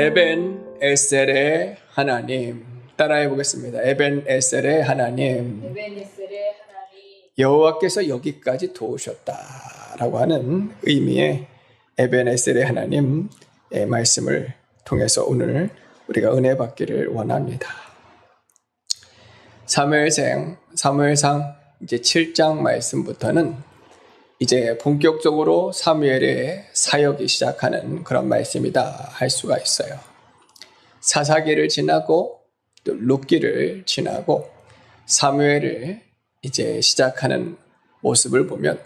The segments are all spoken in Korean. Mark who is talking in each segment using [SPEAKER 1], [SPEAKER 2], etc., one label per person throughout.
[SPEAKER 1] 에벤 에셀의 하나님, 따라해 보겠습니다. 에벤 에셀의 하나님,
[SPEAKER 2] 에베네셀의 하나님,
[SPEAKER 1] 여호와께서 여기까지 도우셨다라고 하는 의미의 에벤 에셀의 하나님의 말씀을 통해서 오늘 우리가 은혜 받기를 원합니다. 사무엘상 이제 7장 말씀부터는 이제 본격적으로 사무엘의 사역이 시작하는 그런 말씀이다 할 수가 있어요. 사사기를 지나고 또 룻기를 지나고 사무엘을 이제 시작하는 모습을 보면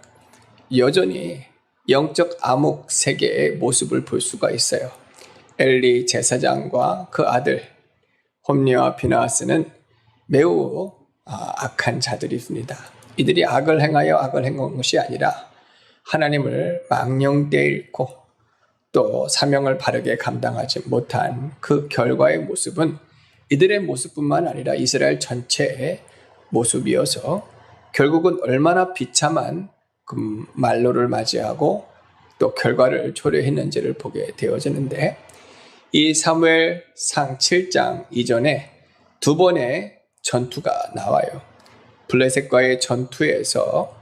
[SPEAKER 1] 여전히 영적 암흑 세계의 모습을 볼 수가 있어요. 엘리 제사장과 그 아들 홈리와 비나하스는 매우 악한 자들입니다. 이들이 악을 행한 것이 아니라 하나님을 망령되이 잃고 또 사명을 바르게 감당하지 못한 그 결과의 모습은 이들의 모습뿐만 아니라 이스라엘 전체의 모습이어서 결국은 얼마나 비참한 그 말로를 맞이하고 또 결과를 초래했는지를 보게 되어지는데, 이 사무엘상 7장 이전에 두 번의 전투가 나와요. 블레셋과의 전투에서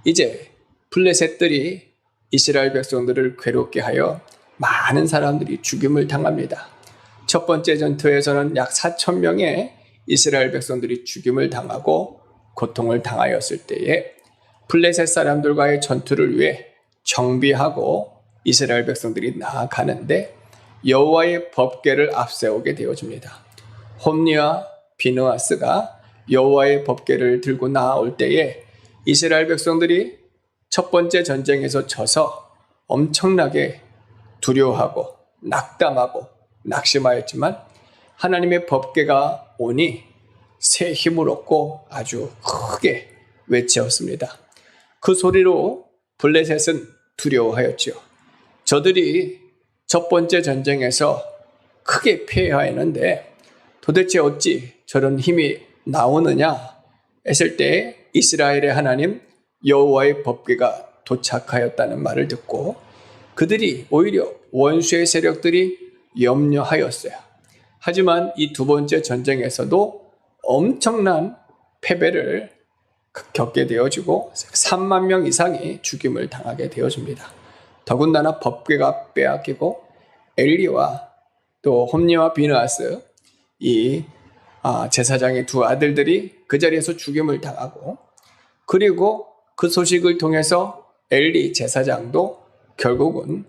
[SPEAKER 1] 이제 블레셋들이 이스라엘 백성들을 괴롭게 하여 많은 사람들이 죽임을 당합니다. 첫 번째 전투에서는 약 4,000명의 이스라엘 백성들이 죽임을 당하고 고통을 당하였을 때에 블레셋 사람들과의 전투를 위해 정비하고 이스라엘 백성들이 나아가는데 여호와의 법궤를 앞세우게 되어집니다. 홈리와 비느하스가 여호와의 법궤를 들고 나올 때에 이스라엘 백성들이 첫 번째 전쟁에서 져서 엄청나게 두려워하고 낙담하고 낙심하였지만 하나님의 법궤가 오니 새 힘을 얻고 아주 크게 외쳤습니다. 그 소리로 블레셋은 두려워하였죠. 저들이 첫 번째 전쟁에서 크게 패하였는데 도대체 어찌 저런 힘이 나오느냐 했을 때 이스라엘의 하나님 여호와의 법궤가 도착하였다는 말을 듣고 그들이 오히려 원수의 세력들이 염려하였어요. 하지만 이 두 번째 전쟁에서도 엄청난 패배를 겪게 되어지고 3만 명 이상이 죽임을 당하게 되어집니다. 더군다나 법궤가 빼앗기고 엘리와 또 홈리와 비느하스 이 제사장의 두 아들들이 그 자리에서 죽임을 당하고, 그리고 그 소식을 통해서 엘리 제사장도 결국은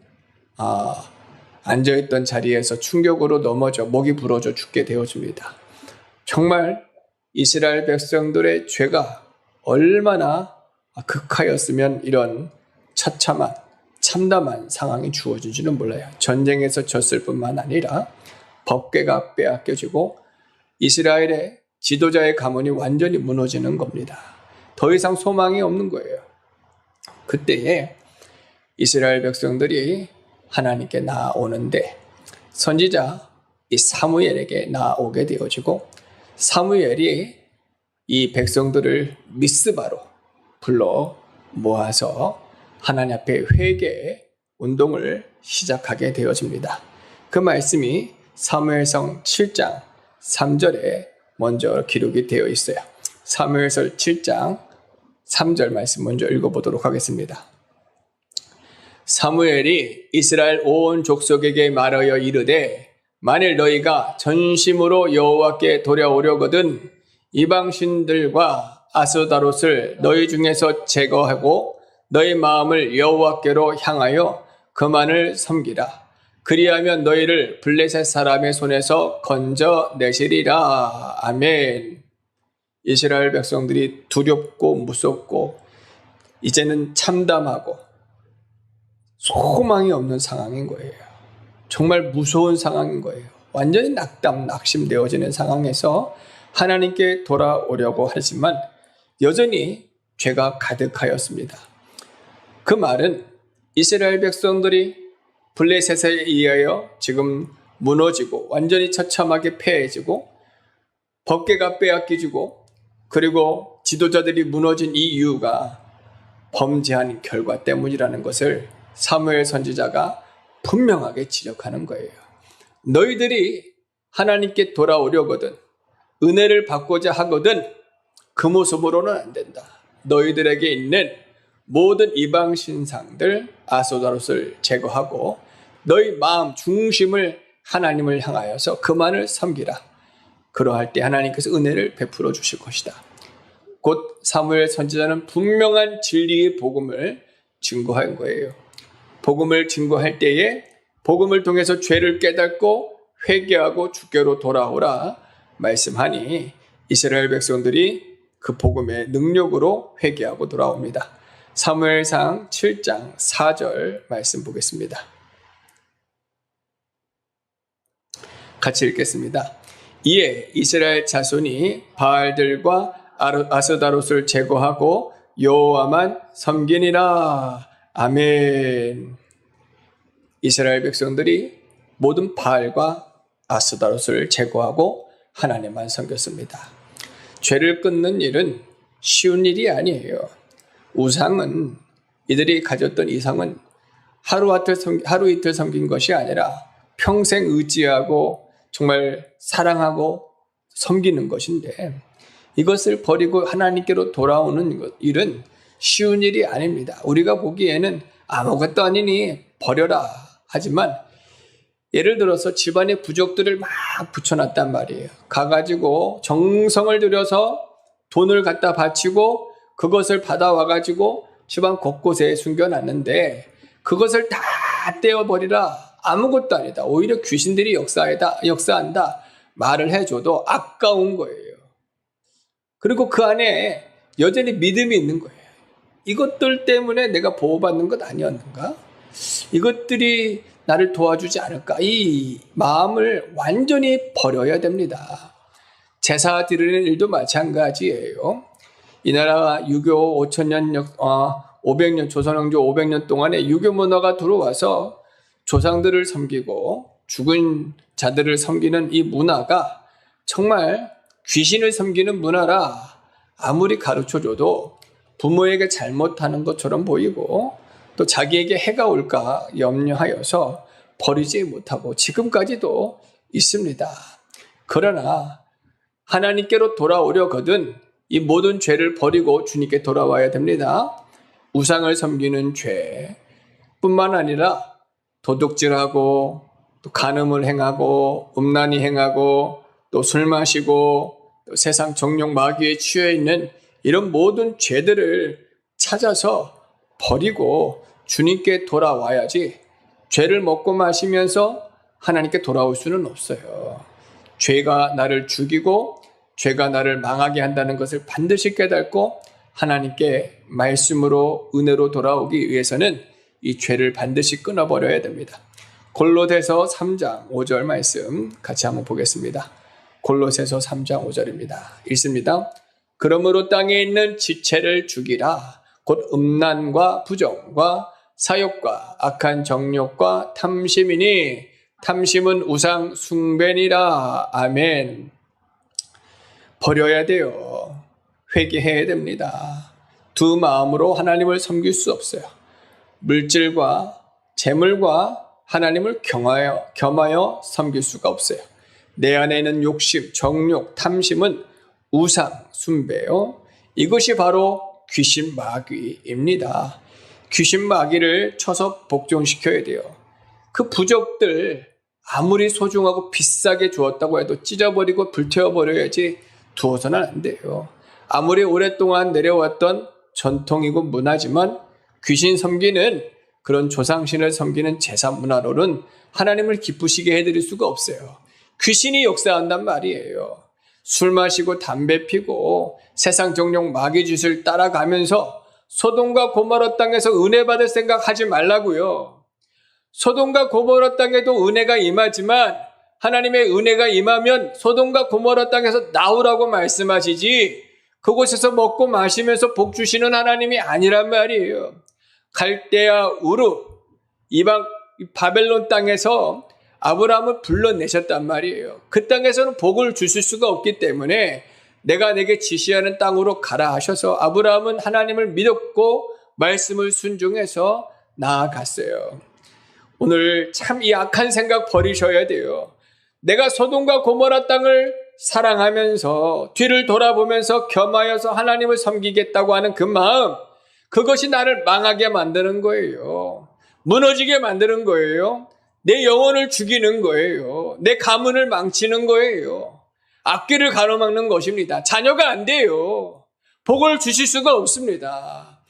[SPEAKER 1] 앉아있던 자리에서 충격으로 넘어져 목이 부러져 죽게 되어집니다. 정말 이스라엘 백성들의 죄가 얼마나 극하였으면 이런 처참한 참담한 상황이 주어지지는 몰라요. 전쟁에서 졌을 뿐만 아니라 법궤가 빼앗겨지고 이스라엘의 지도자의 가문이 완전히 무너지는 겁니다. 더 이상 소망이 없는 거예요. 그때에 이스라엘 백성들이 하나님께 나아오는데 선지자 이 사무엘에게 나아오게 되어지고, 사무엘이 이 백성들을 미스바로 불러 모아서 하나님 앞에 회개 운동을 시작하게 되어집니다. 그 말씀이 사무엘상 7장 3절에 먼저 기록이 되어 있어요. 사무엘상 7장 3절 말씀 먼저 읽어보도록 하겠습니다. 사무엘이 이스라엘 온 족속에게 말하여 이르되, 만일 너희가 전심으로 여호와께 돌아오려거든 이방신들과 아스다롯을 너희 중에서 제거하고 너희 마음을 여호와께로 향하여 그만을 섬기라. 그리하면 너희를 블레셋 사람의 손에서 건져내시리라. 아멘. 이스라엘 백성들이 두렵고 무섭고 이제는 참담하고 소망이 없는 상황인 거예요. 정말 무서운 상황인 거예요. 완전히 낙심되어지는 상황에서 하나님께 돌아오려고 하지만 여전히 죄가 가득하였습니다. 그 말은 이스라엘 백성들이 블레셋에 의하여 지금 무너지고 완전히 처참하게 패해지고 법궤가 빼앗기지고 그리고 지도자들이 무너진 이 이유가 범죄한 결과 때문이라는 것을 사무엘 선지자가 분명하게 지적하는 거예요. 너희들이 하나님께 돌아오려거든 은혜를 받고자 하거든 그 모습으로는 안 된다. 너희들에게 있는 모든 이방 신상들 아스타롯을 제거하고 너희 마음 중심을 하나님을 향하여서 그만을 섬기라. 그러할 때 하나님께서 은혜를 베풀어 주실 것이다. 곧 사무엘 선지자는 분명한 진리의 복음을 증거한 거예요. 복음을 증거할 때에 복음을 통해서 죄를 깨닫고 회개하고 주께로 돌아오라 말씀하니 이스라엘 백성들이 그 복음의 능력으로 회개하고 돌아옵니다. 사무엘상 7장 4절 말씀 보겠습니다. 같이 읽겠습니다. 이에 이스라엘 자손이 바알들과 아스다롯을 제거하고 여호와만 섬기니라. 아멘. 이스라엘 백성들이 모든 바알과 아스다롯을 제거하고 하나님만 섬겼습니다. 죄를 끊는 일은 쉬운 일이 아니에요. 우상은 이들이 가졌던 이상은 하루 이틀 섬긴 것이 아니라 평생 의지하고 정말 사랑하고 섬기는 것인데 이것을 버리고 하나님께로 돌아오는 일은 쉬운 일이 아닙니다. 우리가 보기에는 아무것도 아니니 버려라 하지만 예를 들어서 집안에 부적들을 막 붙여놨단 말이에요. 가가지고 정성을 들여서 돈을 갖다 바치고 그것을 받아와가지고 집안 곳곳에 숨겨놨는데 그것을 다 떼어버리라. 아무것도 아니다. 오히려 귀신들이 역사한다. 말을 해줘도 아까운 거예요. 그리고 그 안에 여전히 믿음이 있는 거예요. 이것들 때문에 내가 보호받는 것 아니었는가? 이것들이 나를 도와주지 않을까? 이 마음을 완전히 버려야 됩니다. 제사 드리는 일도 마찬가지예요. 이 나라 유교 500년 조선왕조 500년 동안에 유교 문화가 들어와서 조상들을 섬기고 죽은 자들을 섬기는 이 문화가 정말 귀신을 섬기는 문화라 아무리 가르쳐줘도 부모에게 잘못하는 것처럼 보이고 또 자기에게 해가 올까 염려하여서 버리지 못하고 지금까지도 있습니다. 그러나 하나님께로 돌아오려거든 이 모든 죄를 버리고 주님께 돌아와야 됩니다. 우상을 섬기는 죄뿐만 아니라 도둑질하고 또 간음을 행하고 음란히 행하고 또 술 마시고 또 세상 정욕 마귀에 취해 있는 이런 모든 죄들을 찾아서 버리고 주님께 돌아와야지 죄를 먹고 마시면서 하나님께 돌아올 수는 없어요. 죄가 나를 죽이고 죄가 나를 망하게 한다는 것을 반드시 깨닫고 하나님께 말씀으로 은혜로 돌아오기 위해서는 이 죄를 반드시 끊어버려야 됩니다. 골로새서 3장 5절 말씀 같이 한번 보겠습니다. 골로새서 3장 5절입니다. 읽습니다. 그러므로 땅에 있는 지체를 죽이라. 곧 음란과 부정과 사욕과 악한 정욕과 탐심이니 탐심은 우상 숭배니라. 아멘. 버려야 돼요. 회개해야 됩니다. 두 마음으로 하나님을 섬길 수 없어요. 물질과 재물과 하나님을 겸하여 섬길 수가 없어요. 내 안에 있는 욕심, 정욕, 탐심은 우상 숭배요. 이것이 바로 귀신 마귀입니다. 귀신 마귀를 쳐서 복종시켜야 돼요. 그 부적들 아무리 소중하고 비싸게 주었다고 해도 찢어버리고 불태워버려야지 두어서는 안 돼요. 아무리 오랫동안 내려왔던 전통이고 문화지만 귀신 섬기는 그런 조상신을 섬기는 제사 문화로는 하나님을 기쁘시게 해드릴 수가 없어요. 귀신이 역사한단 말이에요. 술 마시고 담배 피고 세상 정욕 마귀 짓을 따라가면서 소돔과 고모라 땅에서 은혜 받을 생각하지 말라고요. 소돔과 고모라 땅에도 은혜가 임하지만 하나님의 은혜가 임하면 소돔과 고모라 땅에서 나오라고 말씀하시지 그곳에서 먹고 마시면서 복 주시는 하나님이 아니란 말이에요. 갈대아 우르 이방 바벨론 땅에서 아브라함을 불러내셨단 말이에요. 그 땅에서는 복을 주실 수가 없기 때문에 내가 내게 지시하는 땅으로 가라 하셔서 아브라함은 하나님을 믿었고 말씀을 순종해서 나아갔어요. 오늘 참 이 악한 생각 버리셔야 돼요. 내가 소돔과 고모라 땅을 사랑하면서 뒤를 돌아보면서 겸하여서 하나님을 섬기겠다고 하는 그 마음, 그것이 나를 망하게 만드는 거예요. 무너지게 만드는 거예요. 내 영혼을 죽이는 거예요. 내 가문을 망치는 거예요. 앞길을 가로막는 것입니다. 자녀가 안 돼요. 복을 주실 수가 없습니다.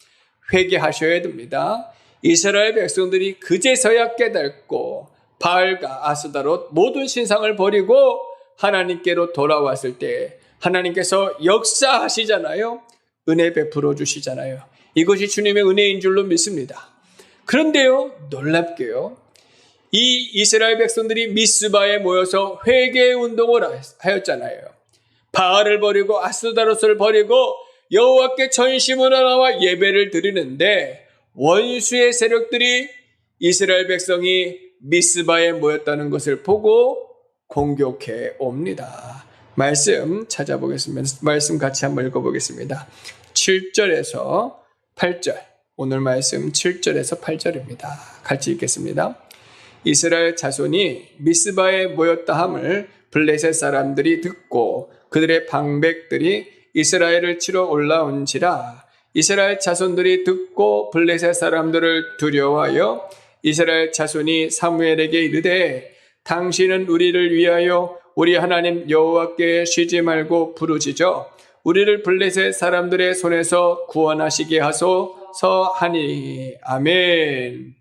[SPEAKER 1] 회개하셔야 됩니다. 이스라엘 백성들이 그제서야 깨닫고 바알과 아스다롯 모든 신상을 버리고 하나님께로 돌아왔을 때 하나님께서 역사하시잖아요. 은혜 베풀어 주시잖아요. 이것이 주님의 은혜인 줄로 믿습니다. 그런데요, 놀랍게요, 이 이스라엘 백성들이 미스바에 모여서 회개 운동을 하였잖아요. 바알을 버리고 아스다롯을 버리고 여호와께 전심으로 나와 예배를 드리는데 원수의 세력들이 이스라엘 백성이 미스바에 모였다는 것을 보고 공격해 옵니다. 말씀 찾아보겠습니다. 말씀 같이 한번 읽어보겠습니다. 7절에서 8절. 오늘 말씀 7절에서 8절입니다. 같이 읽겠습니다. 이스라엘 자손이 미스바에 모였다 함을 블레셋 사람들이 듣고 그들의 방백들이 이스라엘을 치러 올라온지라. 이스라엘 자손들이 듣고 블레셋 사람들을 두려워하여 이스라엘 자손이 사무엘에게 이르되 당신은 우리를 위하여 우리 하나님 여호와께 쉬지 말고 부르짖어 우리를 블레셋 사람들의 손에서 구원하시게 하소서 하니. 아멘.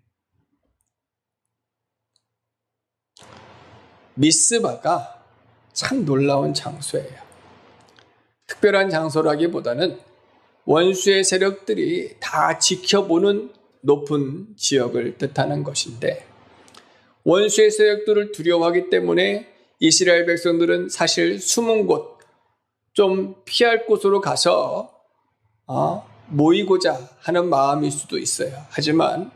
[SPEAKER 1] 미스바가 참 놀라운 장소예요. 특별한 장소라기보다는 원수의 세력들이 다 지켜보는 높은 지역을 뜻하는 것인데, 원수의 세력들을 두려워하기 때문에 이스라엘 백성들은 사실 숨은 곳, 좀 피할 곳으로 가서 모이고자 하는 마음일 수도 있어요. 하지만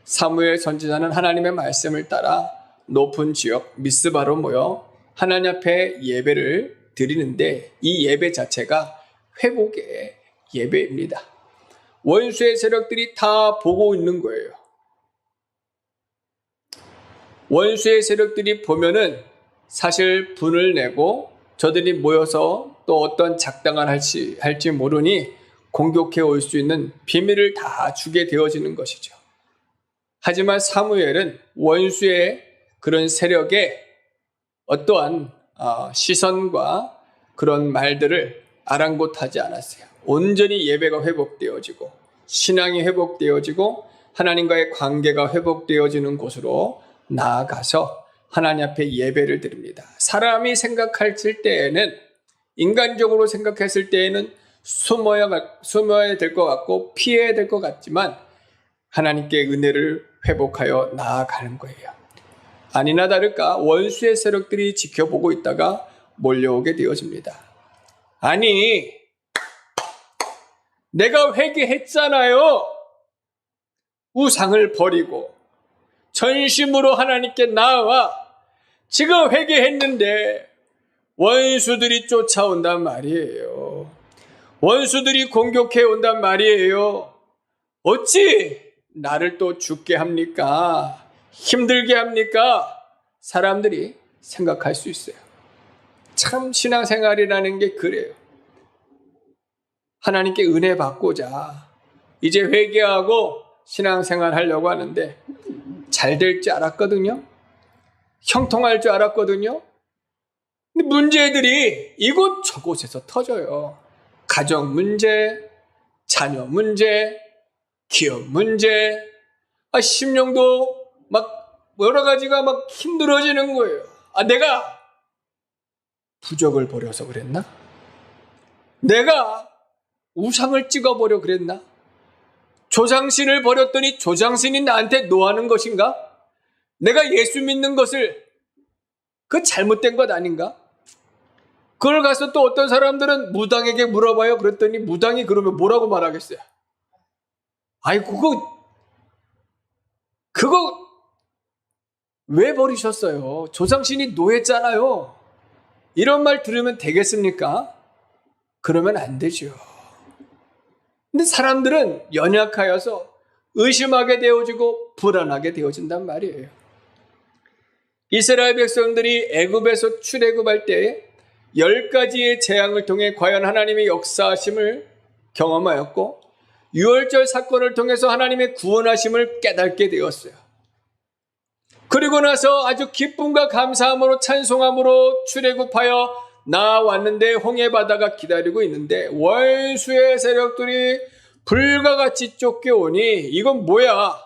[SPEAKER 1] 사무엘 선지자는 하나님의 말씀을 따라 높은 지역 미스바로 모여 하나님 앞에 예배를 드리는데, 이 예배 자체가 회복의 예배입니다. 원수의 세력들이 다 보고 있는 거예요. 원수의 세력들이 보면은 사실 분을 내고 저들이 모여서 또 어떤 작당을 할지 모르니 공격해 올 수 있는 비밀을 다 주게 되어지는 것이죠. 하지만 사무엘은 원수의 그런 세력의 어떠한 시선과 그런 말들을 아랑곳하지 않았어요. 온전히 예배가 회복되어지고 신앙이 회복되어지고 하나님과의 관계가 회복되어지는 곳으로 나아가서 하나님 앞에 예배를 드립니다. 사람이 생각했을 때에는, 인간적으로 생각했을 때에는 숨어야 될 것 같고 피해야 될 것 같지만 하나님께 은혜를 회복하여 나아가는 거예요. 아니나 다를까 원수의 세력들이 지켜보고 있다가 몰려오게 되어집니다. 아니, 내가 회개했잖아요. 우상을 버리고 전심으로 하나님께 나아와 지금 회개했는데 원수들이 쫓아온단 말이에요. 원수들이 공격해 온단 말이에요. 어찌 나를 또 죽게 합니까? 힘들게 합니까? 사람들이 생각할 수 있어요. 참 신앙생활이라는 게 그래요. 하나님께 은혜 받고자 이제 회개하고 신앙생활 하려고 하는데 잘 될 줄 알았거든요. 형통할 줄 알았거든요. 근데 문제들이 이곳저곳에서 터져요. 가정 문제, 자녀 문제, 기업 문제, 심령도 막 여러 가지가 막 힘들어지는 거예요. 내가 부적을 버려서 그랬나? 내가 우상을 찍어버려 그랬나? 조상신을 버렸더니 조상신이 나한테 노하는 것인가? 내가 예수 믿는 것을 그 잘못된 것 아닌가? 그걸 가서 또 어떤 사람들은 무당에게 물어봐요. 그랬더니 무당이 그러면 뭐라고 말하겠어요? 아이, 그거 왜 버리셨어요? 조상신이 노했잖아요. 이런 말 들으면 되겠습니까? 그러면 안 되죠. 근데 사람들은 연약하여서 의심하게 되어지고 불안하게 되어진단 말이에요. 이스라엘 백성들이 애굽에서 출애굽할 때에 10가지의 재앙을 통해 과연 하나님의 역사하심을 경험하였고, 유월절 사건을 통해서 하나님의 구원하심을 깨닫게 되었어요. 그리고 나서 아주 기쁨과 감사함으로 찬송함으로 출애굽하여 나왔는데 홍해 바다가 기다리고 있는데 원수의 세력들이 불과 같이 쫓겨오니 이건 뭐야?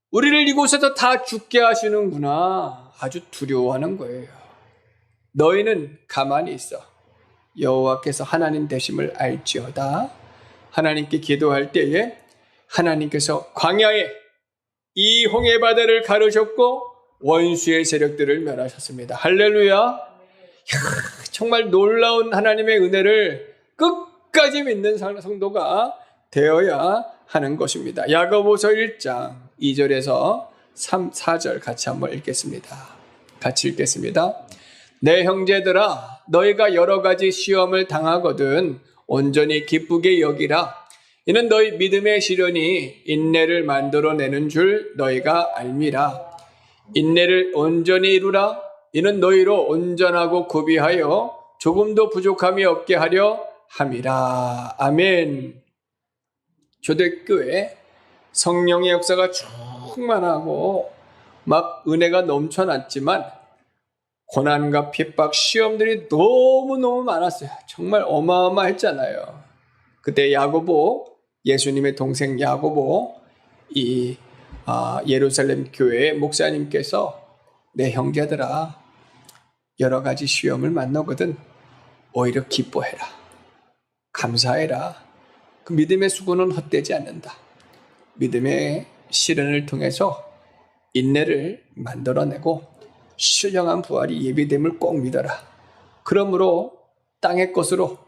[SPEAKER 1] 우리를 이곳에서 다 죽게 하시는구나. 아주 두려워하는 거예요. 너희는 가만히 있어. 여호와께서 하나님 되심을 알지어다. 하나님께 기도할 때에 하나님께서 광야에 이 홍해 바다를 가르셨고 원수의 세력들을 멸하셨습니다. 할렐루야. 정말 놀라운 하나님의 은혜를 끝까지 믿는 성도가 되어야 하는 것입니다. 야고보서 1장 2절에서 3, 4절 같이 한번 읽겠습니다. 같이 읽겠습니다. 내 형제들아, 너희가 여러 가지 시험을 당하거든 온전히 기쁘게 여기라. 이는 너희 믿음의 시련이 인내를 만들어내는 줄 너희가 알미라. 인내를 온전히 이루라. 이는 너희로 온전하고 구비하여 조금도 부족함이 없게 하려 함이라. 아멘. 초대교회 성령의 역사가 충만하고 막 은혜가 넘쳐났지만 고난과 핍박, 시험들이 너무너무 많았어요. 정말 어마어마했잖아요. 그때 야고보, 예수님의 동생 야고보, 예루살렘 교회의 목사님께서 내 형제들아, 여러 가지 시험을 만나거든 오히려 기뻐해라. 감사해라. 그 믿음의 수고는 헛되지 않는다. 믿음의 시련을 통해서 인내를 만들어내고 신령한 부활이 예비됨을 꼭 믿어라. 그러므로 땅의 것으로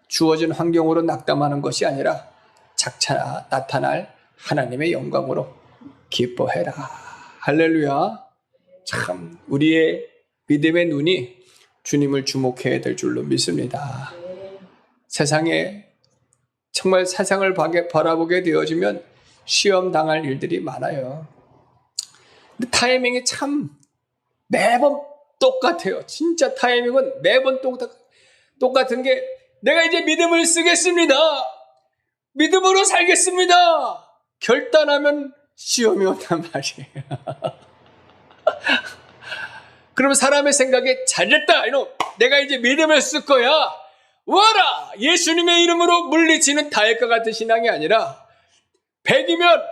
[SPEAKER 1] 주어진 환경으로 낙담하는 것이 아니라 작차 나타날 하나님의 영광으로 기뻐해라. 할렐루야. 참 우리의 믿음의 눈이 주님을 주목해야 될 줄로 믿습니다. 세상에 정말 세상을 바라보게 되어지면 시험 당할 일들이 많아요. 근데 타이밍이 참 매번 똑같아요. 진짜 타이밍은 매번 똑같은 게 내가 이제 믿음을 쓰겠습니다. 믿음으로 살겠습니다. 결단하면 시험이 온단 말이에요. 그러면 사람의 생각에 잘됐다. 이놈, 내가 이제 믿음을 쓸 거야. 와라! 예수님의 이름으로 물리치는 다윗과 같은 신앙이 아니라 100이면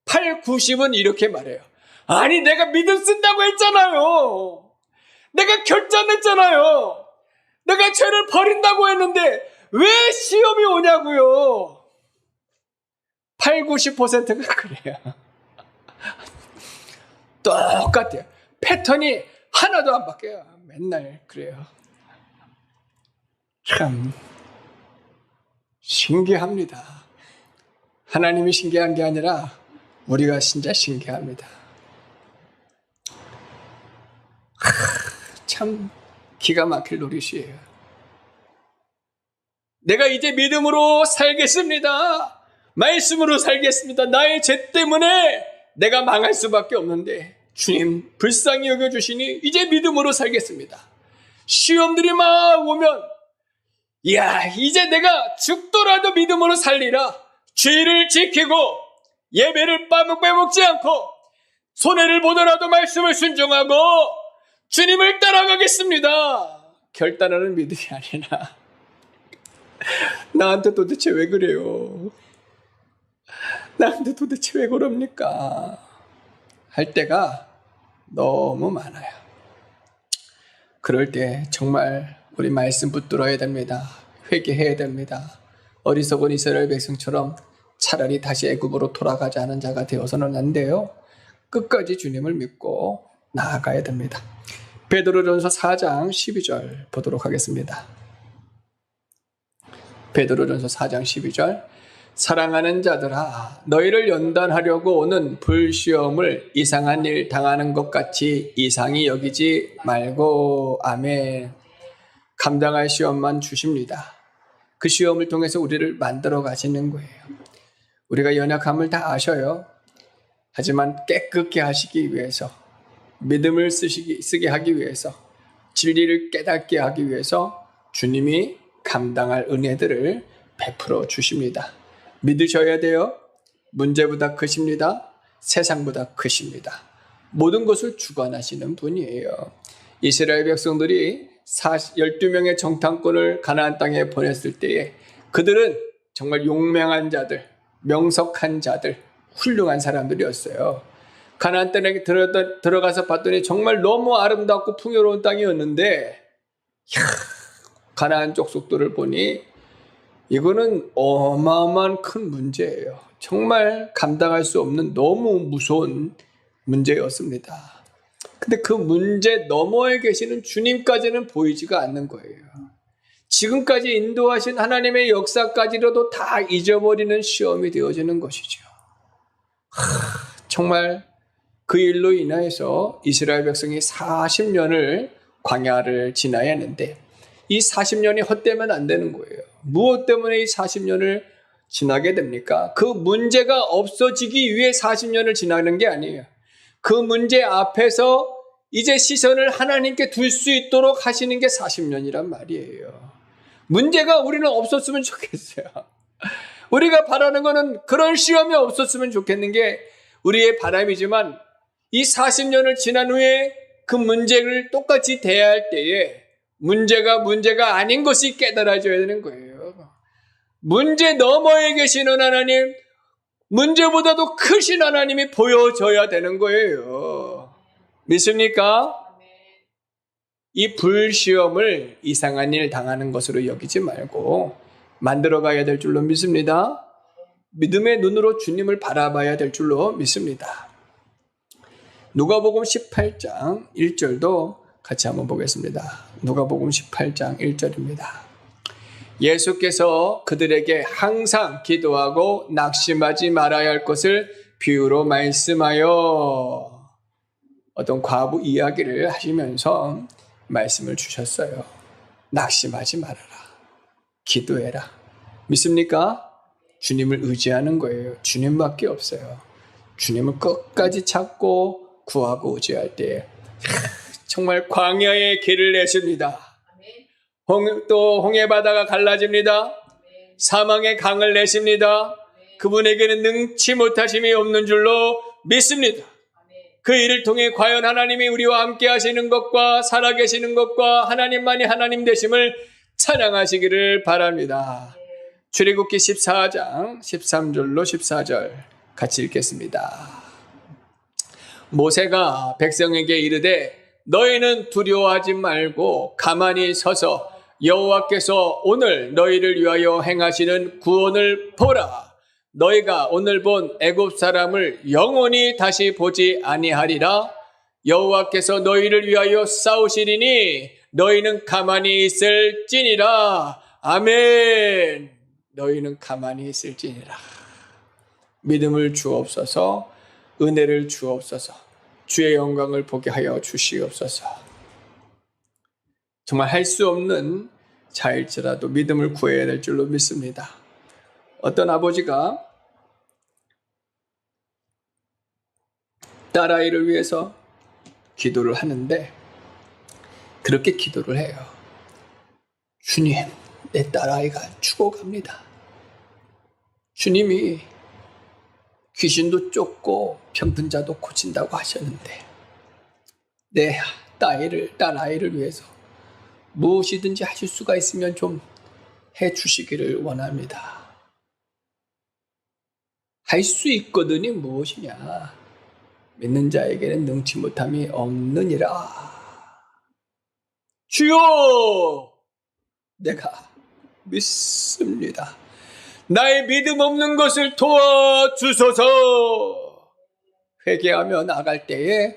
[SPEAKER 1] 8, 90은 이렇게 말해요. 아니 내가 믿음 쓴다고 했잖아요. 내가 결단했잖아요. 내가 죄를 버린다고 했는데 왜 시험이 오냐고요. 8, 90%가 그래요. 똑같아요. 패턴이 하나도 안 바뀌어요. 맨날 그래요. 참 신기합니다. 하나님이 신기한 게 아니라 우리가 진짜 신기합니다. 참 기가 막힐 노릇이에요. 내가 이제 믿음으로 살겠습니다. 말씀으로 살겠습니다. 나의 죄 때문에 내가 망할 수밖에 없는데 주님 불쌍히 여겨주시니 이제 믿음으로 살겠습니다. 시험들이 막 오면 이야 이제 내가 죽더라도 믿음으로 살리라. 죄를 지키고 예배를 빼먹지 않고 손해를 보더라도 말씀을 순종하고 주님을 따라가겠습니다. 결단하는 믿음이 아니라 나한테 도대체 왜 그래요? 나한테 도대체 왜 그럽니까? 할 때가 너무 많아요. 그럴 때 정말 우리 말씀 붙들어야 됩니다. 회개해야 됩니다. 어리석은 이스라엘 백성처럼 차라리 다시 애굽으로 돌아가지 않은 자가 되어서는 안 돼요. 끝까지 주님을 믿고 나아가야 됩니다. 베드로전서 4장 12절 보도록 하겠습니다. 베드로전서 4장 12절 사랑하는 자들아 너희를 연단하려고 오는 불시험을 이상한 일 당하는 것 같이 이상히 여기지 말고 아멘. 감당할 시험만 주십니다. 그 시험을 통해서 우리를 만들어 가시는 거예요. 우리가 연약함을 다 아셔요. 하지만 깨끗게 하시기 위해서, 믿음을 쓰게 하기 위해서, 진리를 깨닫게 하기 위해서 주님이 감당할 은혜들을 베풀어 주십니다. 믿으셔야 돼요. 문제보다 크십니다. 세상보다 크십니다. 모든 것을 주관하시는 분이에요. 이스라엘 백성들이 12명의 정탐꾼을 가나안 땅에 보냈을 때에 그들은 정말 용맹한 자들, 명석한 자들, 훌륭한 사람들이었어요. 가나안 땅에 들어가서 봤더니 정말 너무 아름답고 풍요로운 땅이었는데 가나안 족속들을 보니 이거는 어마어마한 큰 문제예요. 정말 감당할 수 없는 너무 무서운 문제였습니다. 근데 그 문제 너머에 계시는 주님까지는 보이지가 않는 거예요. 지금까지 인도하신 하나님의 역사까지로도 다 잊어버리는 시험이 되어지는 것이죠. 정말 그 일로 인하여서 이스라엘 백성이 40년을 광야를 지나야 하는데 이 40년이 헛되면 안 되는 거예요. 무엇 때문에 이 40년을 지나게 됩니까? 그 문제가 없어지기 위해 40년을 지나는 게 아니에요. 그 문제 앞에서 이제 시선을 하나님께 둘 수 있도록 하시는 게 40년이란 말이에요. 문제가 우리는 없었으면 좋겠어요. 우리가 바라는 거는 그런 시험이 없었으면 좋겠는 게 우리의 바람이지만 이 40년을 지난 후에 그 문제를 똑같이 대할 때에 문제가 아닌 것이 깨달아져야 되는 거예요. 문제 너머에 계시는 하나님, 문제보다도 크신 하나님이 보여져야 되는 거예요. 믿습니까? 이 불시험을 이상한 일 당하는 것으로 여기지 말고 만들어가야 될 줄로 믿습니다. 믿음의 눈으로 주님을 바라봐야 될 줄로 믿습니다. 누가복음 18장 1절도 같이 한번 보겠습니다. 누가복음 18장 1절입니다. 예수께서 그들에게 항상 기도하고 낙심하지 말아야 할 것을 비유로 말씀하여 어떤 과부 이야기를 하시면서 말씀을 주셨어요. 낙심하지 말아라. 기도해라. 믿습니까? 주님을 의지하는 거예요. 주님밖에 없어요. 주님을 끝까지 찾고 구하고 의지할 때 정말 광야의 길을 내십니다. 또 홍해 바다가 갈라집니다. 사망의 강을 내십니다. 그분에게는 능치 못하심이 없는 줄로 믿습니다. 그 일을 통해 과연 하나님이 우리와 함께 하시는 것과 살아계시는 것과 하나님만이 하나님 되심을 찬양하시기를 바랍니다. 출애굽기 14장 13절로 14절 같이 읽겠습니다. 모세가 백성에게 이르되 너희는 두려워하지 말고 가만히 서서 여호와께서 오늘 너희를 위하여 행하시는 구원을 보라. 너희가 오늘 본 애굽 사람을 영원히 다시 보지 아니하리라. 여호와께서 너희를 위하여 싸우시리니 너희는 가만히 있을지니라. 아멘. 너희는 가만히 있을지니라. 믿음을 주옵소서. 은혜를 주옵소서. 주의 영광을 보게 하여 주시옵소서. 정말 할 수 없는 자일지라도 믿음을 구해야 될 줄로 믿습니다. 어떤 아버지가 딸아이를 위해서 기도를 하는데 그렇게 기도를 해요. 주님, 내 딸아이가 죽어갑니다. 주님이 귀신도 쫓고 병든 자도 고친다고 하셨는데 내 딸아이를 위해서 무엇이든지 하실 수가 있으면 좀 해주시기를 원합니다. 할 수 있거든이 무엇이냐? 믿는 자에게는 능치 못함이 없느니라. 주여, 내가 믿습니다. 나의 믿음 없는 것을 도와주소서. 회개하며 나갈 때에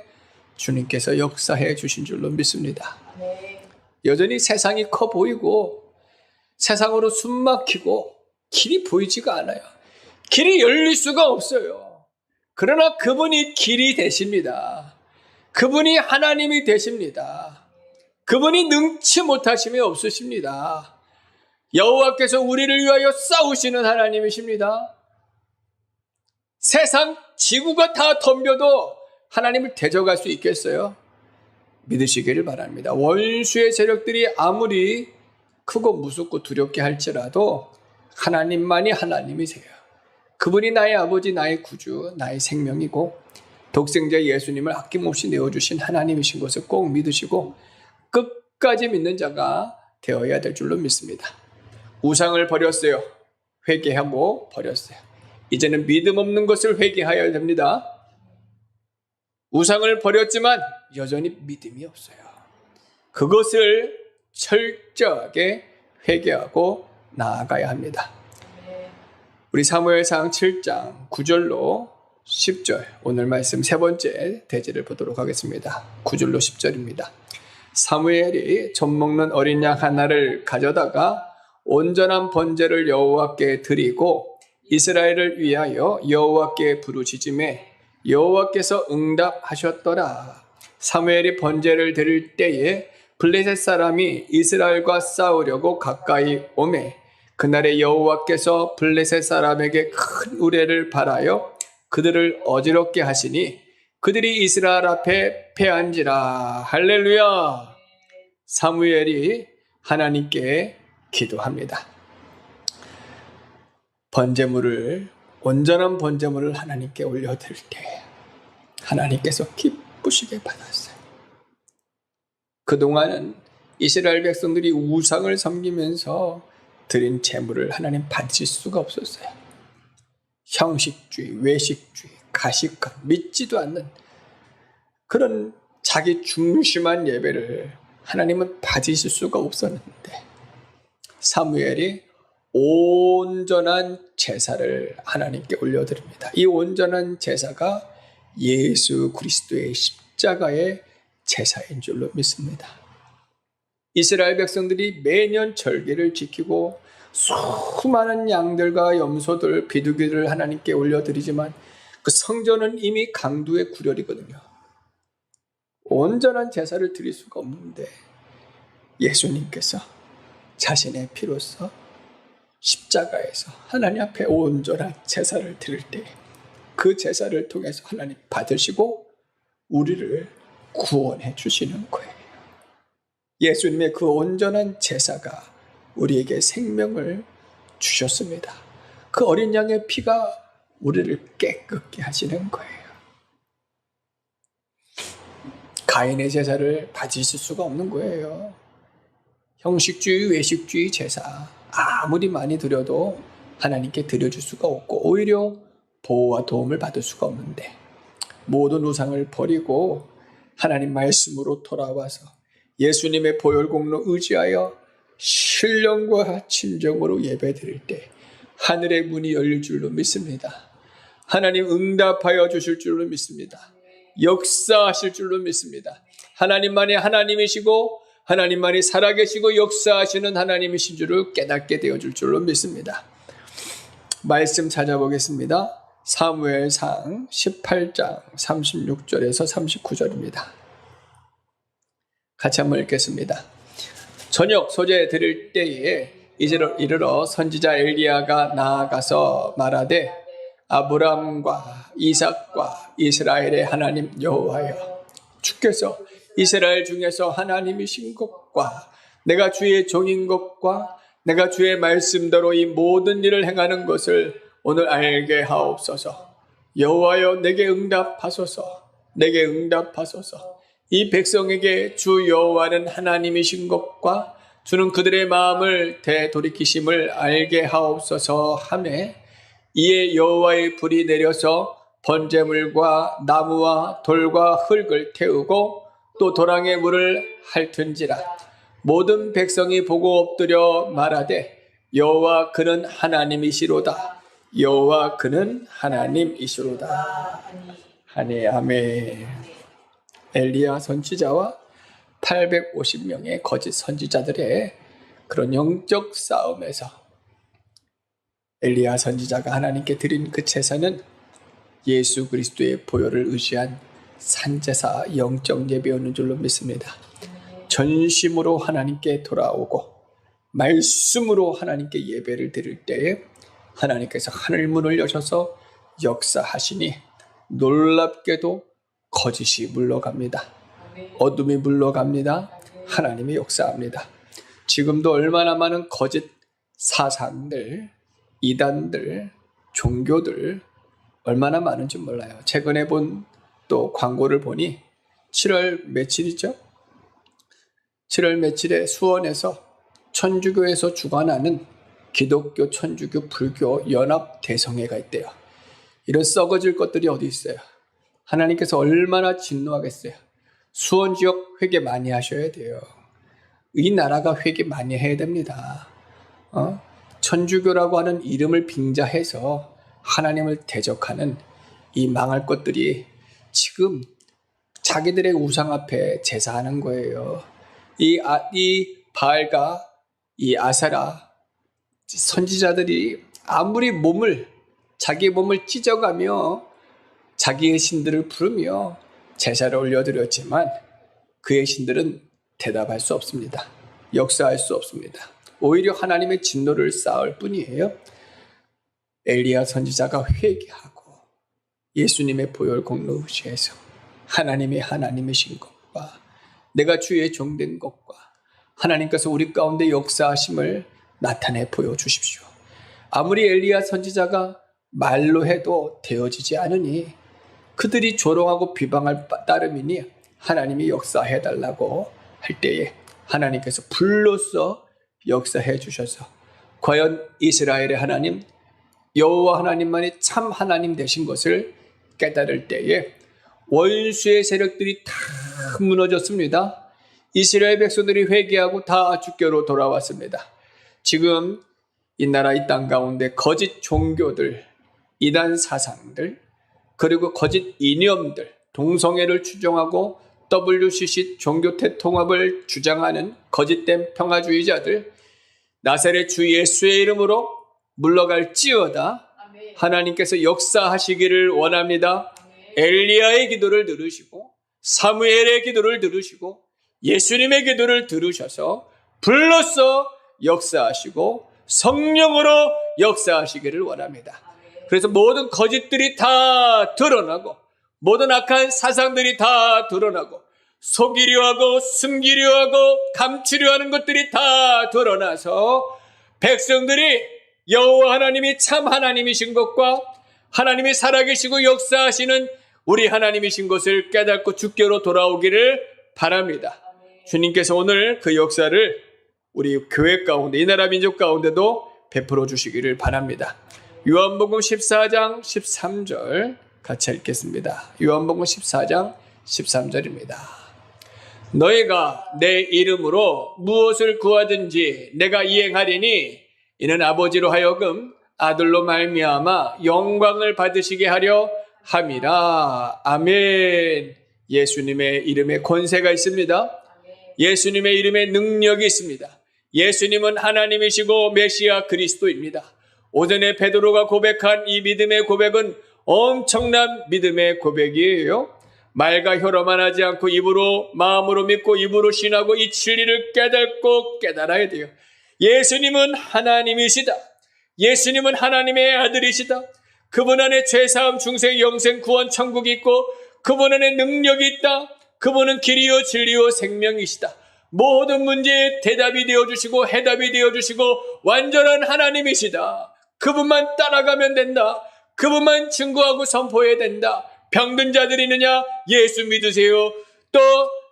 [SPEAKER 1] 주님께서 역사해 주신 줄로 믿습니다. 여전히 세상이 커 보이고 세상으로 숨 막히고 길이 보이지가 않아요. 길이 열릴 수가 없어요. 그러나 그분이 길이 되십니다. 그분이 하나님이 되십니다. 그분이 능치 못하심이 없으십니다. 여호와께서 우리를 위하여 싸우시는 하나님이십니다. 세상 지구가 다 덤벼도 하나님을 대적할 수 있겠어요? 믿으시기를 바랍니다. 원수의 세력들이 아무리 크고 무섭고 두렵게 할지라도 하나님만이 하나님이세요. 그분이 나의 아버지, 나의 구주, 나의 생명이고 독생자 예수님을 아낌없이 내어주신 하나님이신 것을 꼭 믿으시고 끝까지 믿는 자가 되어야 될 줄로 믿습니다. 우상을 버렸어요. 회개하고 버렸어요. 이제는 믿음 없는 것을 회개하여야 됩니다. 우상을 버렸지만 여전히 믿음이 없어요. 그것을 철저하게 회개하고 나아가야 합니다. 우리 사무엘상 7장 9절로 10절, 오늘 말씀 세 번째 대지를 보도록 하겠습니다. 9절로 10절입니다. 사무엘이 젖 먹는 어린 양 하나를 가져다가 온전한 번제를 여호와께 드리고 이스라엘을 위하여 여호와께 부르짖음에 여호와께서 응답하셨더라. 사무엘이 번제를 드릴 때에 블레셋 사람이 이스라엘과 싸우려고 가까이 오매 그날에 여호와께서 블레셋 사람에게 큰 우레를 발하여 그들을 어지럽게 하시니 그들이 이스라엘 앞에 패한지라. 할렐루야. 사무엘이 하나님께 기도합니다. 번제물을, 온전한 번제물을 하나님께 올려드릴 때 하나님께서 기쁘시게 받았어요. 그동안은 이스라엘 백성들이 우상을 섬기면서 드린 제물을 하나님 받으실 수가 없었어요. 형식주의, 외식주의, 가식감, 믿지도 않는 그런 자기 중심한 예배를 하나님은 받으실 수가 없었는데 사무엘이 온전한 제사를 하나님께 올려드립니다. 이 온전한 제사가 예수 그리스도의 십자가의 제사인 줄로 믿습니다. 이스라엘 백성들이 매년 절기를 지키고 수많은 양들과 염소들, 비둘기를 하나님께 올려드리지만 그 성전은 이미 강도의 구렬이거든요. 온전한 제사를 드릴 수가 없는데 예수님께서 자신의 피로써 십자가에서 하나님 앞에 온전한 제사를 드릴 때 그 제사를 통해서 하나님 받으시고 우리를 구원해 주시는 거예요. 예수님의 그 온전한 제사가 우리에게 생명을 주셨습니다. 그 어린 양의 피가 우리를 깨끗게 하시는 거예요. 가인의 제사를 받으실 수가 없는 거예요. 형식주의, 외식주의 제사 아무리 많이 드려도 하나님께 드려줄 수가 없고 오히려 보호와 도움을 받을 수가 없는데 모든 우상을 버리고 하나님 말씀으로 돌아와서 예수님의 보혈공로 의지하여 신령과 진정으로 예배드릴 때 하늘의 문이 열릴 줄로 믿습니다. 하나님 응답하여 주실 줄로 믿습니다. 역사하실 줄로 믿습니다. 하나님만이 하나님이시고 하나님만이 살아계시고 역사하시는 하나님이신 줄을 깨닫게 되어줄 줄로 믿습니다. 말씀 찾아보겠습니다. 사무엘상 18장 36절에서 39절입니다. 같이 한번 읽겠습니다. 저녁 소재 드릴 때에 이르러 선지자 엘리야가 나아가서 말하되 아브람과 이삭과 이스라엘의 하나님 여호와여, 주께서 이스라엘 중에서 하나님이신 것과 내가 주의 종인 것과 내가 주의 말씀대로 이 모든 일을 행하는 것을 오늘 알게 하옵소서. 여호와여, 내게 응답하소서. 내게 응답하소서. 이 백성에게 주 여호와는 하나님이신 것과 주는 그들의 마음을 되돌이키심을 알게 하옵소서 하매 이에 여호와의 불이 내려서 번제물과 나무와 돌과 흙을 태우고 또 도랑의 물을 핥은지라. 모든 백성이 보고 엎드려 말하되 여호와 그는 하나님이시로다. 여호와 그는 하나님이시로다 하니 아멘. 엘리야 선지자와 850명의 거짓 선지자들의 그런 영적 싸움에서 엘리야 선지자가 하나님께 드린 그 제사는 예수 그리스도의 보혈을 의지한 산제사 영적 예배였는 줄로 믿습니다. 전심으로 하나님께 돌아오고 말씀으로 하나님께 예배를 드릴 때에 하나님께서 하늘문을 여셔서 역사하시니 놀랍게도 거짓이 물러갑니다. 어둠이 물러갑니다. 하나님이 역사합니다. 지금도 얼마나 많은 거짓 사상들, 이단들, 종교들 얼마나 많은지 몰라요. 최근에 본 또 광고를 보니 7월 며칠이죠? 7월 며칠에 수원에서 천주교에서 주관하는 기독교, 천주교, 불교 연합 대성회가 있대요. 이런 썩어질 것들이 어디 있어요? 하나님께서 얼마나 진노하겠어요. 수원 지역 회개 많이 하셔야 돼요. 이 나라가 회개 많이 해야 됩니다. 천주교라고 하는 이름을 빙자해서 하나님을 대적하는 이 망할 것들이 지금 자기들의 우상 앞에 제사하는 거예요. 이 바알과 이 아세라 선지자들이 아무리 자기의 몸을 찢어가며 자기의 신들을 부르며 제사를 올려드렸지만 그의 신들은 대답할 수 없습니다. 역사할 수 없습니다. 오히려 하나님의 진노를 쌓을 뿐이에요. 엘리야 선지자가 회개하고 예수님의 보혈 공로 의지해서 하나님이 하나님이신 것과 내가 주의 종된 것과 하나님께서 우리 가운데 역사하심을 나타내 보여주십시오. 아무리 엘리야 선지자가 말로 해도 되어지지 않으니 그들이 조롱하고 비방할 따름이니 하나님이 역사해달라고 할 때에 하나님께서 불로써 역사해 주셔서 과연 이스라엘의 하나님 여호와 하나님만이 참 하나님 되신 것을 깨달을 때에 원수의 세력들이 다 무너졌습니다. 이스라엘 백성들이 회개하고 다 주께로 돌아왔습니다. 지금 이 나라 이 땅 가운데 거짓 종교들, 이단 사상들, 그리고 거짓 이념들, 동성애를 추종하고 WCC 종교 대통합을 주장하는 거짓된 평화주의자들, 나사렛 주 예수의 이름으로 물러갈지어다. 하나님께서 역사하시기를 원합니다. 엘리야의 기도를 들으시고 사무엘의 기도를 들으시고 예수님의 기도를 들으셔서 불로써 역사하시고 성령으로 역사하시기를 원합니다. 그래서 모든 거짓들이 다 드러나고 모든 악한 사상들이 다 드러나고 속이려 하고 숨기려 하고 감추려 하는 것들이 다 드러나서 백성들이 여호와 하나님이 참 하나님이신 것과 하나님이 살아계시고 역사하시는 우리 하나님이신 것을 깨닫고 주께로 돌아오기를 바랍니다. 주님께서 오늘 그 역사를 우리 교회 가운데 이 나라 민족 가운데도 베풀어 주시기를 바랍니다. 요한복음 14장 13절 같이 읽겠습니다. 요한복음 14장 13절입니다. 너희가 내 이름으로 무엇을 구하든지 내가 이행하리니 이는 아버지로 하여금 아들로 말미암아 영광을 받으시게 하려 함이라. 아멘. 예수님의 이름에 권세가 있습니다. 예수님의 이름에 능력이 있습니다. 예수님은 하나님이시고 메시아 그리스도입니다. 오전에 베드로가 고백한 이 믿음의 고백은 엄청난 믿음의 고백이에요. 말과 혀로만 하지 않고 입으로 마음으로 믿고 입으로 신하고 이 진리를 깨닫고 깨달아야 돼요. 예수님은 하나님이시다. 예수님은 하나님의 아들이시다. 그분 안에 죄사함 중생 영생 구원 천국이 있고 그분 안에 능력이 있다. 그분은 길이요 진리요 생명이시다. 모든 문제에 대답이 되어주시고 해답이 되어주시고 완전한 하나님이시다. 그분만 따라가면 된다. 그분만 증거하고 선포해야 된다. 병든 자들이 있느냐? 예수 믿으세요. 또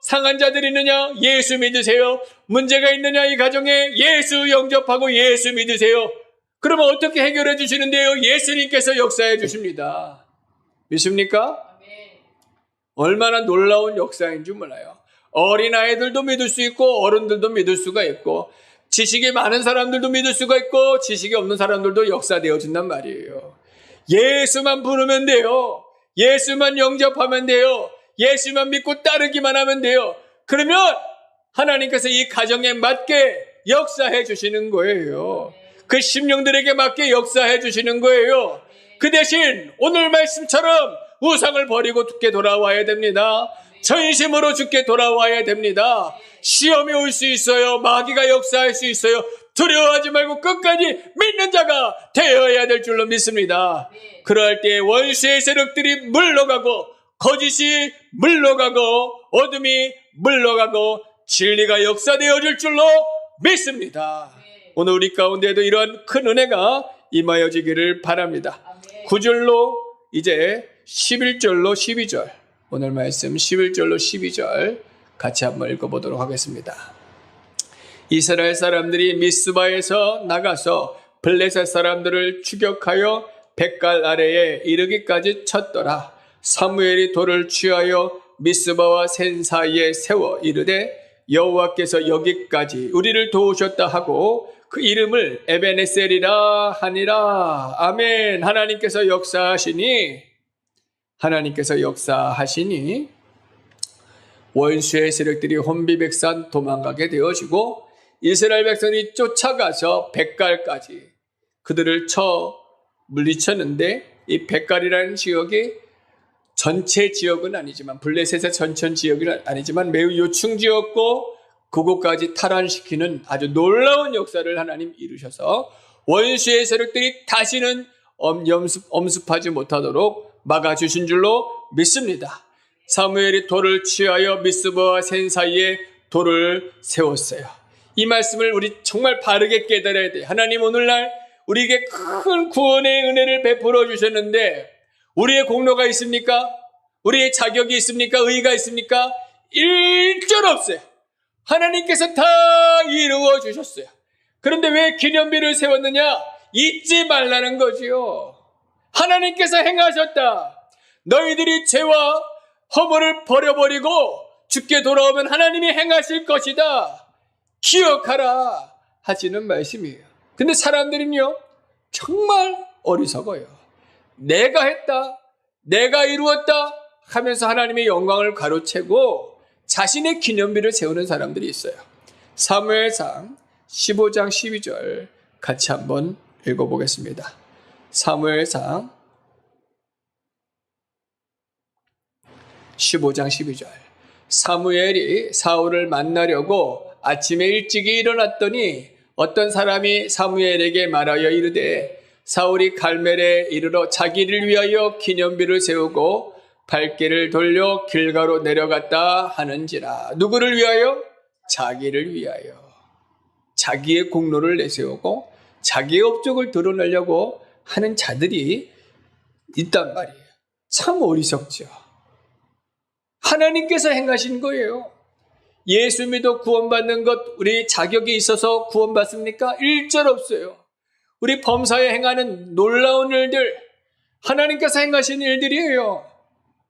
[SPEAKER 1] 상한 자들이 있느냐? 예수 믿으세요. 문제가 있느냐? 이 가정에 예수 영접하고 예수 믿으세요. 그러면 어떻게 해결해 주시는데요? 예수님께서 역사해 주십니다. 믿습니까? 얼마나 놀라운 역사인 줄 몰라요. 어린아이들도 믿을 수 있고 어른들도 믿을 수가 있고 지식이 많은 사람들도 믿을 수가 있고 지식이 없는 사람들도 역사되어진단 말이에요. 예수만 부르면 돼요. 예수만 영접하면 돼요. 예수만 믿고 따르기만 하면 돼요. 그러면 하나님께서 이 가정에 맞게 역사해 주시는 거예요. 그 심령들에게 맞게 역사해 주시는 거예요. 그 대신 오늘 말씀처럼 우상을 버리고 주께 돌아와야 됩니다. 전심으로 주께 돌아와야 됩니다. 시험이 올 수 있어요. 마귀가 역사할 수 있어요. 두려워하지 말고 끝까지 믿는 자가 되어야 될 줄로 믿습니다. 그러할 때 원수의 세력들이 물러가고 거짓이 물러가고 어둠이 물러가고 진리가 역사되어질 줄로 믿습니다. 오늘 우리 가운데도 이러한 큰 은혜가 임하여지기를 바랍니다. 9절로 이제 11절로 12절, 오늘 말씀 11절로 12절 같이 한번 읽어보도록 하겠습니다. 이스라엘 사람들이 미스바에서 나가서 블레셋 사람들을 추격하여 백갈 아래에 이르기까지 쳤더라. 사무엘이 돌을 취하여 미스바와 센 사이에 세워 이르되 여호와께서 여기까지 우리를 도우셨다 하고 그 이름을 에베네셀이라 하니라. 아멘. 하나님께서 역사하시니 원수의 세력들이 혼비백산 도망가게 되어지고 이스라엘 백성이 쫓아가서 백갈까지 그들을 물리쳤는데, 이 백갈이라는 지역이 전체 지역은 아니지만, 블레셋의 전체 지역은 아니지만 매우 요충지였고 그곳까지 탈환시키는 아주 놀라운 역사를 하나님 이루셔서 원수의 세력들이 다시는 엄습하지 못하도록 막아주신 줄로 믿습니다. 사무엘이 돌을 취하여 미스바와 센 사이에 돌을 세웠어요. 이 말씀을 우리 정말 바르게 깨달아야 돼요. 하나님 오늘날 우리에게 큰 구원의 은혜를 베풀어 주셨는데 우리의 공로가 있습니까? 우리의 자격이 있습니까? 의의가 있습니까? 일절 없어요. 하나님께서 다 이루어 주셨어요. 그런데 왜 기념비를 세웠느냐? 잊지 말라는 거지요. 하나님께서 행하셨다. 너희들이 죄와 허물을 버려버리고 주께 돌아오면 하나님이 행하실 것이다. 기억하라 하시는 말씀이에요. 근데 사람들은요, 정말 어리석어요. 내가 했다, 내가 이루었다 하면서 하나님의 영광을 가로채고 자신의 기념비를 세우는 사람들이 있어요. 사무엘상 15장 12절 같이 한번 읽어보겠습니다. 사무엘상 15장 12절. 사무엘이 사울을 만나려고 아침에 일찍이 일어났더니 어떤 사람이 사무엘에게 말하여 이르되 사울이 갈멜에 이르러 자기를 위하여 기념비를 세우고 발길을 돌려 길가로 내려갔다 하는지라. 누구를 위하여? 자기를 위하여. 자기의 공로를 내세우고 자기의 업적을 드러내려고 하는 자들이 있단 말이에요. 참 어리석죠. 하나님께서 행하신 거예요. 예수 믿어 구원받는 것 우리 자격이 있어서 구원받습니까? 일절 없어요. 우리 범사에 행하는 놀라운 일들 하나님께서 행하신 일들이에요.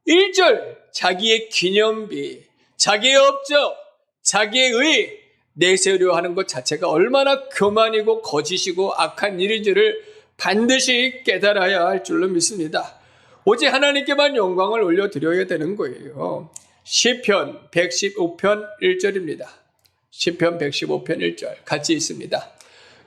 [SPEAKER 1] 일절 자기의 기념비, 자기의 업적, 자기의 의 내세우려 하는 것 자체가 얼마나 교만이고 거짓이고 악한 일인지를 반드시 깨달아야 할 줄로 믿습니다. 오직 하나님께만 영광을 올려드려야 되는 거예요. 시편 115편 1절입니다. 시편 115편 1절 같이 있습니다.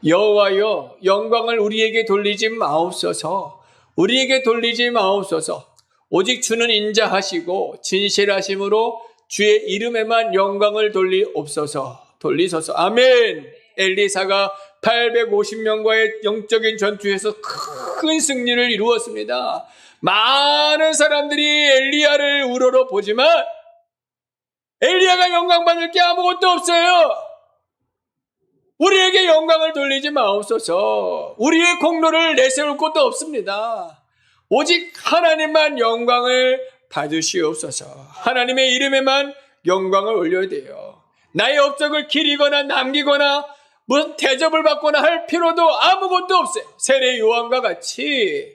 [SPEAKER 1] 여호와여 영광을 우리에게 돌리지 마옵소서. 우리에게 돌리지 마옵소서. 오직 주는 인자하시고 진실하심으로 주의 이름에만 영광을 돌리소서. 아멘. 엘리사가 850명과의 영적인 전투에서 큰 승리를 이루었습니다. 많은 사람들이 엘리야를 우러러 보지만 엘리야가 영광 받을 게 아무것도 없어요. 우리에게 영광을 돌리지 마옵소서. 우리의 공로를 내세울 것도 없습니다. 오직 하나님만 영광을 받으시옵소서. 하나님의 이름에만 영광을 올려야 돼요. 나의 업적을 기리거나 남기거나 무슨 대접을 받거나 할 필요도 아무것도 없어요. 세례 요한과 같이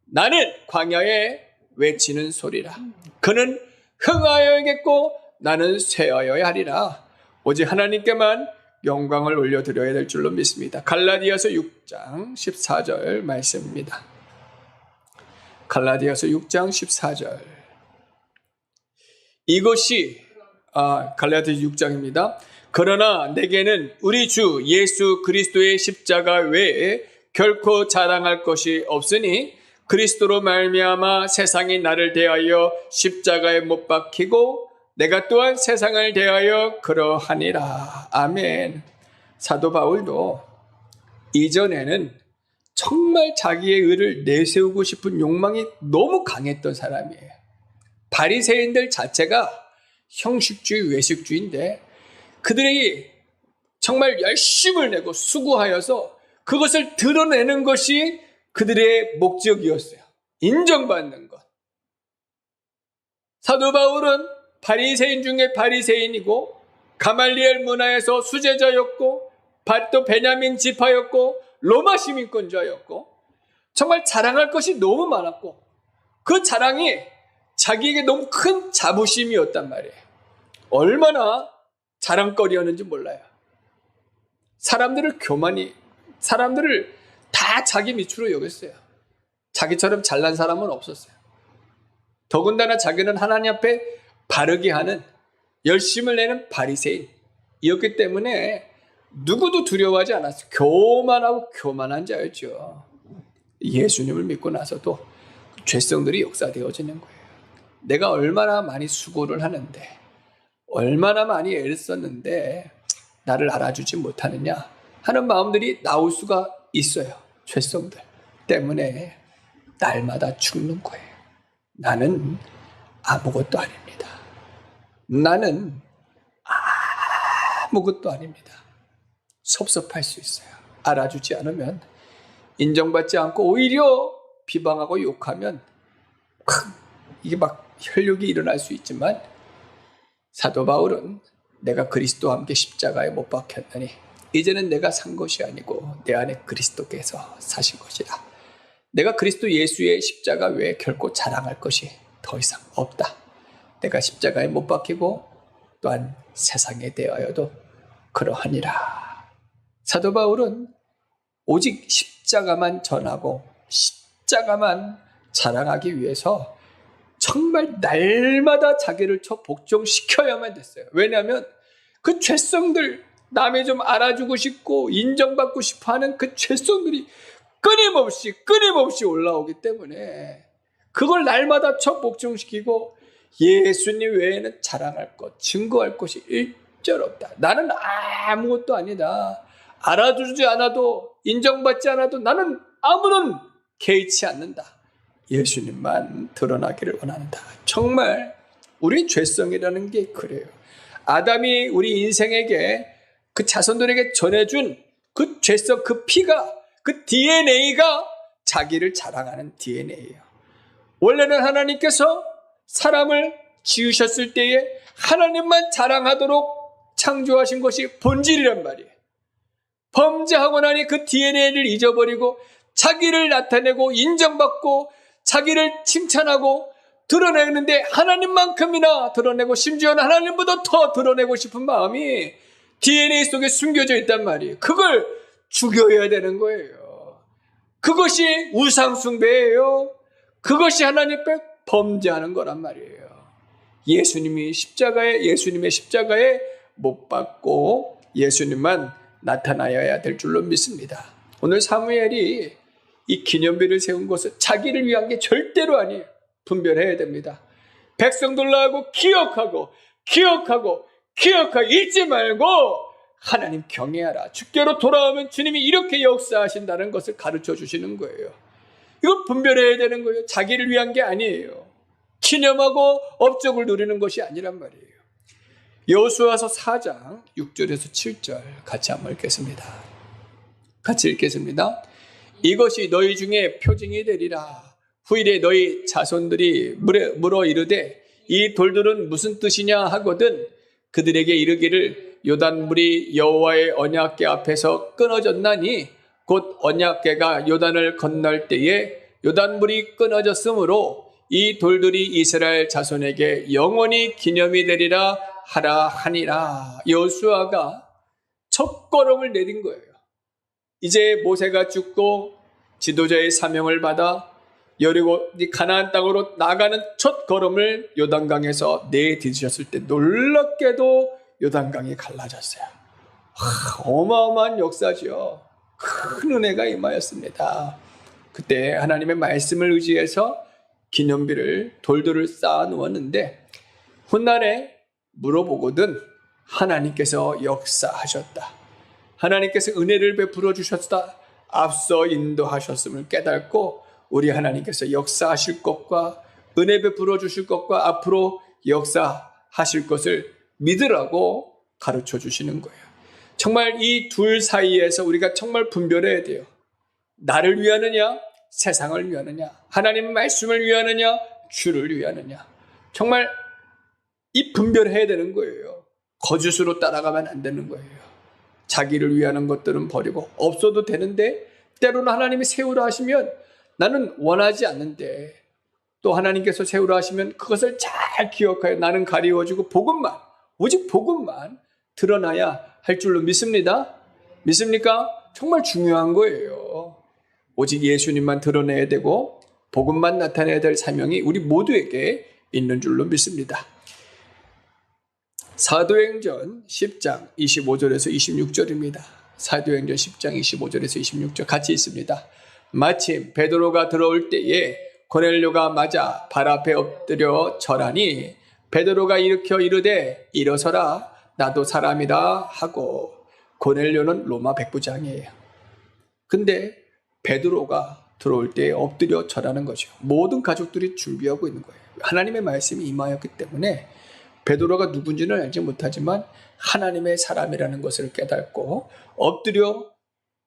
[SPEAKER 1] 나는 광야에 외치는 소리라. 그는 흥하여야겠고 나는 쇠하여야 하리라. 오직 하나님께만 영광을 올려드려야 될 줄로 믿습니다. 갈라디아서 6장 14절 말씀입니다. 갈라디아서 6장 14절. 이것이 갈라디아서 6장입니다. 그러나 내게는 우리 주 예수 그리스도의 십자가 외에 결코 자랑할 것이 없으니 그리스도로 말미암아 세상이 나를 대하여 십자가에 못 박히고 내가 또한 세상을 대하여 그러하니라. 아멘. 사도 바울도 이전에는 정말 자기의 의를 내세우고 싶은 욕망이 너무 강했던 사람이에요. 바리새인들 자체가 형식주의, 외식주의인데 그들이 정말 열심을 내고 수고하여서 그것을 드러내는 것이 그들의 목적이었어요. 인정받는 것. 사도 바울은 바리새인 중에 바리새인이고 가말리엘 문화에서 수제자였고 또 베냐민 지파였고 로마 시민권자였고 정말 자랑할 것이 너무 많았고 그 자랑이 자기에게 너무 큰 자부심이었단 말이에요. 얼마나 자랑거리였는지 몰라요. 사람들을 다 자기 밑으로 여겼어요. 자기처럼 잘난 사람은 없었어요. 더군다나 자기는 하나님 앞에 바르게 하는 열심을 내는 바리새인이었기 때문에 누구도 두려워하지 않았어요. 교만하고 교만한 자였죠. 예수님을 믿고 나서도 죄성들이 역사되어지는 거예요. 내가 얼마나 많이 수고를 하는데 얼마나 많이 애를 썼는데 나를 알아주지 못하느냐 하는 마음들이 나올 수가 있어요. 죄성들 때문에 날마다 죽는 거예요. 나는 아무것도 아닙니다. 나는 아무것도 아닙니다. 섭섭할 수 있어요. 알아주지 않으면, 인정받지 않고 오히려 비방하고 욕하면 이게 막 혈육이 일어날 수 있지만 사도 바울은 내가 그리스도와 함께 십자가에 못 박혔나니 이제는 내가 산 것이 아니고 내 안에 그리스도께서 사신 것이라. 내가 그리스도 예수의 십자가 외에 결코 자랑할 것이 더 이상 없다. 내가 십자가에 못 박히고 또한 세상에 대하여도 그러하니라. 사도 바울은 오직 십자가만 전하고 십자가만 자랑하기 위해서 정말 날마다 자기를 복종시켜야만 됐어요. 왜냐하면 그 죄성들, 남이 좀 알아주고 싶고 인정받고 싶어하는 그 죄성들이 끊임없이 올라오기 때문에 그걸 날마다 복종시키고 예수님 외에는 자랑할 것, 증거할 것이 일절 없다. 나는 아무것도 아니다. 알아주지 않아도 인정받지 않아도 나는 아무런 개의치 않는다. 예수님만 드러나기를 원한다. 정말 우리 죄성이라는 게 그래요. 아담이 우리 인생에게 그 자손들에게 전해준 그 죄성, 그 피가, 그 DNA가 자기를 자랑하는 DNA예요. 원래는 하나님께서 사람을 지으셨을 때에 하나님만 자랑하도록 창조하신 것이 본질이란 말이에요. 범죄하고 나니 그 DNA를 잊어버리고 자기를 나타내고 인정받고 자기를 칭찬하고 드러내는데 하나님만큼이나 드러내고 심지어는 하나님보다 더 드러내고 싶은 마음이 DNA 속에 숨겨져 있단 말이에요. 그걸 죽여야 되는 거예요. 그것이 우상숭배예요. 그것이 하나님 앞에 범죄하는 거란 말이에요. 예수님의 십자가에 못 박고 예수님만 나타나야 될 줄로 믿습니다. 오늘 사무엘이 이 기념비를 세운 것은 자기를 위한 게 절대로 아니에요. 분별해야 됩니다. 백성들하고 기억하고 잊지 말고 하나님 경외하라. 주께로 돌아오면 주님이 이렇게 역사하신다는 것을 가르쳐 주시는 거예요. 이걸 분별해야 되는 거예요. 자기를 위한 게 아니에요. 기념하고 업적을 누리는 것이 아니란 말이에요. 여호수아서 4장 6절에서 7절 같이 한번 읽겠습니다. 같이 읽겠습니다. 이것이 너희 중에 표징이 되리라. 후일에 너희 자손들이 물어 이르되 이 돌들은 무슨 뜻이냐 하거든 그들에게 이르기를 요단물이 여호와의 언약궤 앞에서 끊어졌나니 곧 언약궤가 요단을 건널 때에 요단물이 끊어졌으므로 이 돌들이 이스라엘 자손에게 영원히 기념이 되리라 하라 하니라. 여호수아가 첫걸음을 내딘 거예요. 이제 모세가 죽고 지도자의 사명을 받아 여리고 가나안 땅으로 나가는 첫 걸음을 요단강에서 내디디셨을 때 놀랍게도 요단강이 갈라졌어요. 어마어마한 역사죠. 큰 은혜가 임하였습니다. 그때 하나님의 말씀을 의지해서 기념비를 돌들을 쌓아 놓았는데 훗날에 물어보거든 하나님께서 역사하셨다. 하나님께서 은혜를 베풀어 주셨다. 앞서 인도하셨음을 깨닫고 우리 하나님께서 역사하실 것과 은혜 베풀어 주실 것과 앞으로 역사하실 것을 믿으라고 가르쳐 주시는 거예요. 정말 이 둘 사이에서 우리가 정말 분별해야 돼요. 나를 위하느냐, 세상을 위하느냐, 하나님의 말씀을 위하느냐, 주를 위하느냐. 정말 이 분별해야 되는 거예요. 거짓으로 따라가면 안 되는 거예요. 자기를 위하는 것들은 버리고 없어도 되는데 때로는 하나님이 세우라 하시면 나는 원하지 않는데 또 하나님께서 세우라 하시면 그것을 잘 기억하여 나는 가리워지고 복음만, 오직 복음만 드러나야 할 줄로 믿습니다. 믿습니까? 정말 중요한 거예요. 오직 예수님만 드러내야 되고 복음만 나타내야 될 사명이 우리 모두에게 있는 줄로 믿습니다. 사도행전 10장 25절에서 26절입니다. 사도행전 10장 25절에서 26절 같이 있습니다. 마침 베드로가 들어올 때에 고넬료가 맞아 발 앞에 엎드려 절하니 베드로가 일으켜 이르되 일어서라 나도 사람이다 하고 고넬료는 로마 백부장이에요. 근데 베드로가 들어올 때 엎드려 절하는 거죠. 모든 가족들이 준비하고 있는 거예요. 하나님의 말씀이 임하였기 때문에 베드로가 누군지는 알지 못하지만 하나님의 사람이라는 것을 깨닫고 엎드려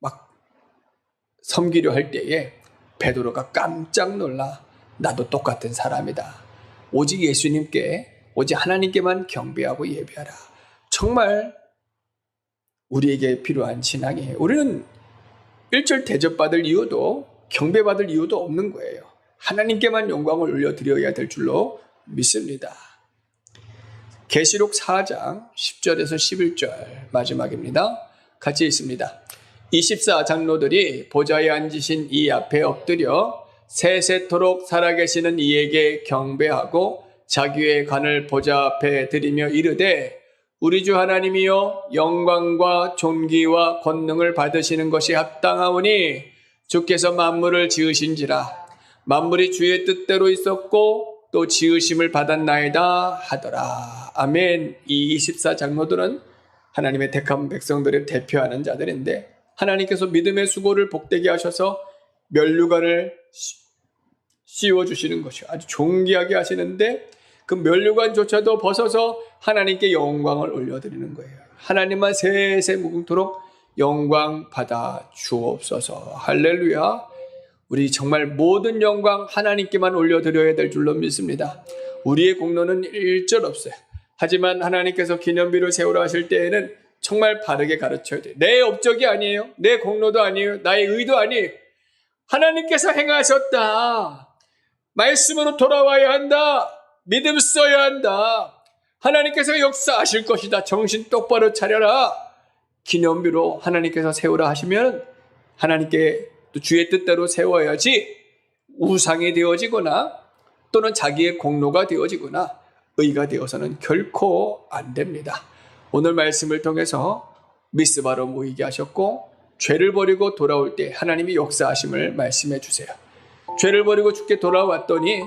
[SPEAKER 1] 막 섬기려 할 때에 베드로가 깜짝 놀라 나도 똑같은 사람이다. 오직 예수님께 오직 하나님께만 경배하고 예배하라. 정말 우리에게 필요한 신앙이에요. 우리는 일절 대접받을 이유도 경배받을 이유도 없는 거예요. 하나님께만 영광을 올려드려야 될 줄로 믿습니다. 계시록 4장 10절에서 11절 마지막입니다. 같이 있습니다. 24 장로들이 보좌에 앉으신 이 앞에 엎드려 세세토록 살아계시는 이에게 경배하고 자기의 관을 보좌 앞에 드리며 이르되 우리 주 하나님이여 영광과 존귀와 권능을 받으시는 것이 합당하오니 주께서 만물을 지으신지라 만물이 주의 뜻대로 있었고 또 지으심을 받았나이다 하더라. 아멘. 이 24 장로들은 하나님의 택한 백성들을 대표하는 자들인데 하나님께서 믿음의 수고를 복되게 하셔서 면류관을 씌워주시는 것이요. 아주 존귀하게 하시는데 그 면류관조차도 벗어서 하나님께 영광을 올려드리는 거예요. 하나님만 세세 무궁토록 영광 받아 주옵소서. 할렐루야. 우리 정말 모든 영광 하나님께만 올려드려야 될 줄로 믿습니다. 우리의 공로는 일절 없어요. 하지만 하나님께서 기념비를 세우라 하실 때에는 정말 바르게 가르쳐야 돼요. 내 업적이 아니에요. 내 공로도 아니에요. 나의 의도 아니에요. 하나님께서 행하셨다. 말씀으로 돌아와야 한다. 믿음 써야 한다. 하나님께서 역사하실 것이다. 정신 똑바로 차려라. 기념비로 하나님께서 세우라 하시면 하나님께 또 주의 뜻대로 세워야지 우상이 되어지거나 또는 자기의 공로가 되어지거나 의가 되어서는 결코 안 됩니다. 오늘 말씀을 통해서 미스바로 모이게 하셨고 죄를 버리고 돌아올 때 하나님이 역사하심을 말씀해 주세요. 죄를 버리고 주께 돌아왔더니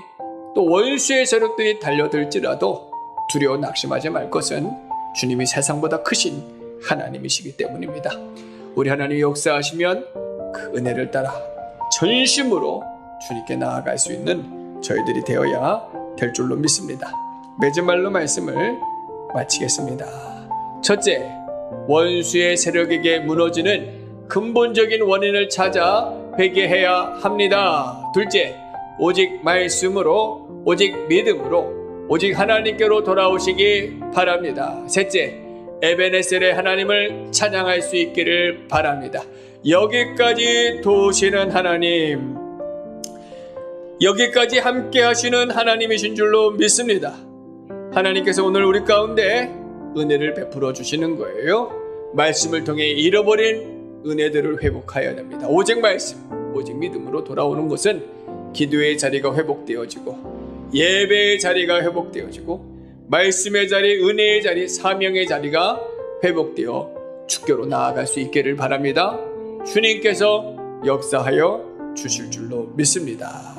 [SPEAKER 1] 또 원수의 세력들이 달려들지라도 두려워 낙심하지 말 것은 주님이 세상보다 크신 하나님이시기 때문입니다. 우리 하나님이 역사하시면 그 은혜를 따라 전심으로 주님께 나아갈 수 있는 저희들이 되어야 될 줄로 믿습니다. 맺은말로 말씀을 마치겠습니다. 첫째, 원수의 세력에게 무너지는 근본적인 원인을 찾아 회개해야 합니다. 둘째, 오직 말씀으로 오직 믿음으로 오직 하나님께로 돌아오시기 바랍니다. 셋째, 에베네셀의 하나님을 찬양할 수 있기를 바랍니다. 여기까지 도우시는 하나님, 여기까지 함께 하시는 하나님이신 줄로 믿습니다. 하나님께서 오늘 우리 가운데 은혜를 베풀어 주시는 거예요. 말씀을 통해 잃어버린 은혜들을 회복해야 됩니다. 오직 말씀, 오직 믿음으로 돌아오는 것은 기도의 자리가 회복되어지고 예배의 자리가 회복되어지고 말씀의 자리, 은혜의 자리, 사명의 자리가 회복되어 주께로 나아갈 수 있기를 바랍니다. 주님께서 역사하여 주실 줄로 믿습니다.